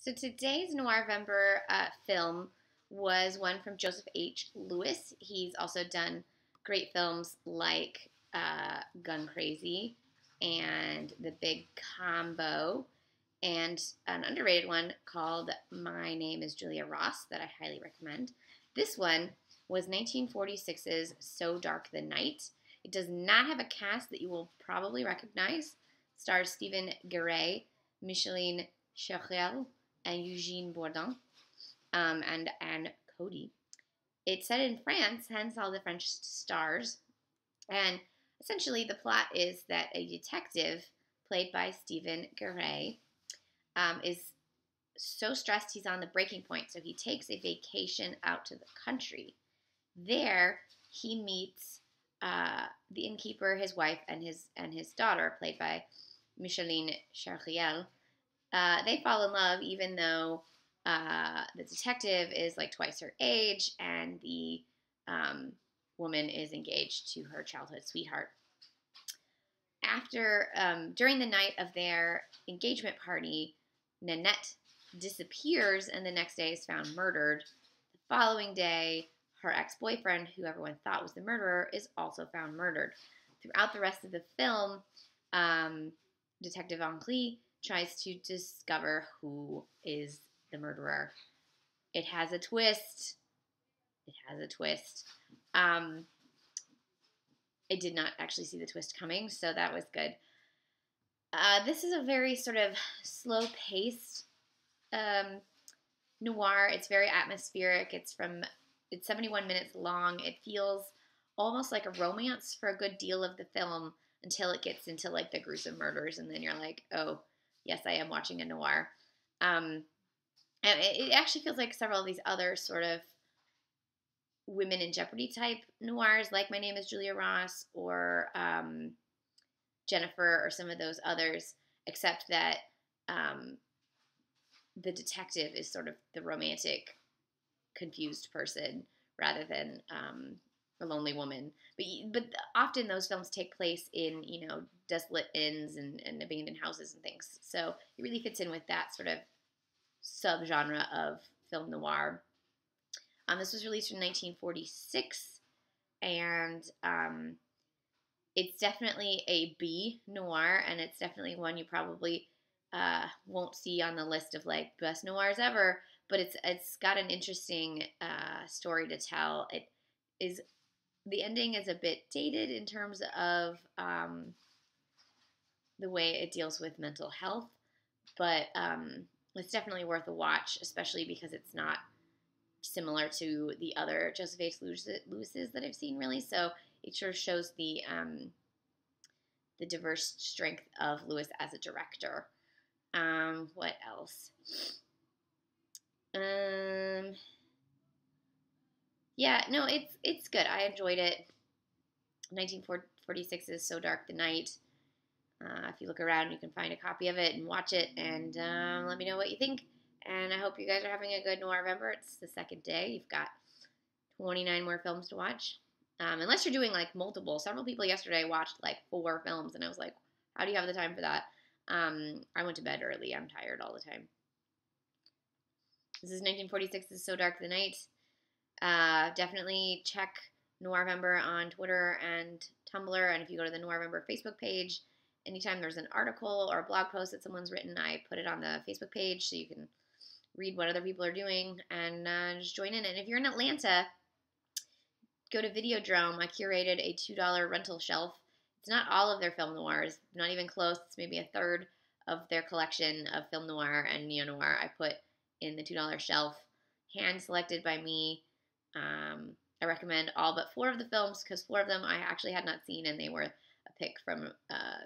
So today's Noirvember film was one from Joseph H. Lewis. He's also done great films like Gun Crazy and The Big Combo, and an underrated one called My Name is Julia Ross that I highly recommend. This one was 1946's So Dark the Night. It does not have a cast that you will probably recognize. It stars Stephen Garay, Micheline Cherel, and Eugene Bourdon, and Anne Cody. It's set in France, hence all the French stars. And essentially, the plot is that a detective, played by Stephen Garay, is so stressed he's on the breaking point, so he takes a vacation out to the country. There, he meets the innkeeper, his wife, and his daughter, played by Micheline Cherel. They fall in love, even though the detective is like twice her age, and the woman is engaged to her childhood sweetheart. During the night of their engagement party, Nanette disappears, and the next day is found murdered. The following day, her ex-boyfriend, who everyone thought was the murderer, is also found murdered. Throughout the rest of the film, Detective Henri tries to discover who is the murderer. It has a twist. I did not actually see the twist coming, so that was good. This is a very sort of slow-paced noir. It's very atmospheric. It's 71 minutes long. It feels almost like a romance for a good deal of the film until it gets into like the gruesome murders, and then you're like, oh, yes, I am watching a noir. And it actually feels like several of these other sort of women in jeopardy type noirs, like My Name is Julia Ross or Jennifer or some of those others, except that the detective is sort of the romantic, confused person rather than a lonely woman. But often those films take place in, desolate inns and abandoned houses and things. So it really fits in with that sort of subgenre of film noir. This was released in 1946, and it's definitely a B noir, and it's definitely one you probably won't see on the list of like best noirs ever. But it's got an interesting story to tell. The ending is a bit dated in terms of the way it deals with mental health, but it's definitely worth a watch, especially because it's not similar to the other Joseph H. Lewis's that I've seen, really. So it sort of shows the diverse strength of Lewis as a director. What else? Yeah, no, it's good. I enjoyed it. 1946 is So Dark the Night. If you look around, you can find a copy of it and watch it, and let me know what you think. And I hope you guys are having a good Noirvember. It's the second day. You've got 29 more films to watch. Unless you're doing like multiple. Several people yesterday watched like 4 films, and I was like, how do you have the time for that? I went to bed early. I'm tired all the time. This is 1946's So Dark the Night. Definitely check Noirvember on Twitter and Tumblr, and if you go to the Noirvember Facebook page, anytime there's an article or a blog post that someone's written, I put it on the Facebook page so you can read what other people are doing and just join in. And if you're in Atlanta, go to Videodrome. I curated a $2 rental shelf. It's not all of their film noirs, not even close. It's maybe a third of their collection of film noir and neo-noir I put in the $2 shelf, hand-selected by me. I recommend all but 4 of the films because 4 of them I actually had not seen, and they were a pick from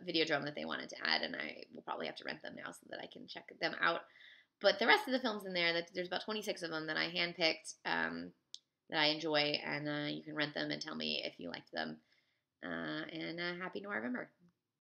Videodrome that they wanted to add, and I will probably have to rent them now so that I can check them out. But the rest of the films in there, there's about 26 of them that I handpicked that I enjoy, and you can rent them and tell me if you liked them. And happy Noirvember.